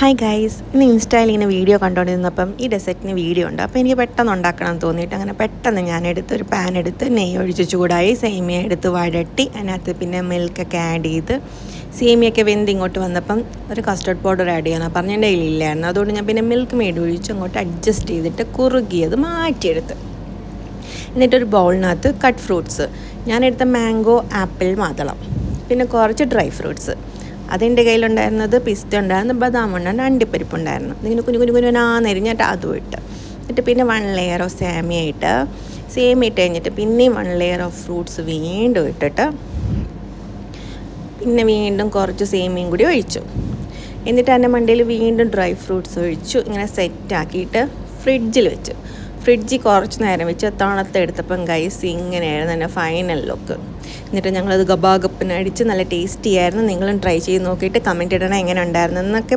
Hi guys, ഇന്ന് ഇൻസ്റ്റയിൽ ഇങ്ങനെ വീഡിയോ കണ്ടുകൊണ്ടിരുന്നപ്പം ഈ ഡെസേർട്ടിന് വീഡിയോ ഉണ്ട്. അപ്പോൾ എനിക്ക് പെട്ടെന്ന് ഉണ്ടാക്കണം എന്ന് തോന്നിയിട്ട് അങ്ങനെ പെട്ടെന്ന് ഒരു പാൻ എടുത്ത് നെയ്യ് ഒഴിച്ച് ചൂടായി സേമിയ എടുത്ത് വഴട്ടി അതിനകത്ത് പിന്നെ മിൽക്കൊക്കെ ആഡ് ചെയ്ത് സേമിയൊക്കെ വെന്ത് ഇങ്ങോട്ട് വന്നപ്പം ഒരു കസ്റ്റർഡ് പൗഡർ ആഡ് ചെയ്യാൻ പറഞ്ഞ എൻ്റെ കയ്യിലില്ലായിരുന്നു. അതുകൊണ്ട് ഞാൻ പിന്നെ മിൽക്ക് മെയ്ഡ് ഒഴിച്ച് അങ്ങോട്ട് അഡ്ജസ്റ്റ് ചെയ്തിട്ട് കുറുകിയത് മാറ്റിയെടുത്ത് എന്നിട്ടൊരു ബൗളിനകത്ത് കട്ട് ഫ്രൂട്ട്സ് ഞാനെടുത്ത മാംഗോ, ആപ്പിൾ, മാതളം, പിന്നെ കുറച്ച് ഡ്രൈ ഫ്രൂട്ട്സ്. അതെൻ്റെ കയ്യിലുണ്ടായിരുന്നത് പിസ്ത ഉണ്ടായിരുന്നു, ബദാം ഉണ്ടായിരുന്നു, അണ്ടിപ്പരിപ്പുണ്ടായിരുന്നു. ഇങ്ങനെ കുഞ്ഞിരിഞ്ഞിട്ട് അതും ഇട്ട് എന്നിട്ട് പിന്നെ 1 ലെയർ ഓഫ് സേമിയ ഇട്ട് കഴിഞ്ഞിട്ട് പിന്നെയും 1 ലെയർ ഓഫ് ഫ്രൂട്ട്സ് വീണ്ടും ഇട്ടിട്ട് പിന്നെ വീണ്ടും കുറച്ച് സേമിയയും കൂടി ഒഴിച്ചു. എന്നിട്ട് അതിൻ്റെ മണ്ടയിൽ വീണ്ടും ഡ്രൈ ഫ്രൂട്ട്സ് ഒഴിച്ചു. ഇങ്ങനെ സെറ്റാക്കിയിട്ട് ഫ്രിഡ്ജിൽ കുറച്ച് നേരം വെച്ച് തണുത്തെടുത്തപ്പം ഗൈസ് ഇങ്ങനെയായിരുന്നു എൻ്റെ ഫൈനൽ ലുക്ക്. എന്നിട്ട് ഞങ്ങളത് ഗബാഗപ്പിന് അടിച്ച് നല്ല ടേസ്റ്റി ആയിരുന്നു. നിങ്ങളും ട്രൈ ചെയ്ത് നോക്കിയിട്ട് കമൻറ്റ് ഇടണം എങ്ങനെ ഉണ്ടായിരുന്നു എന്നൊക്കെ.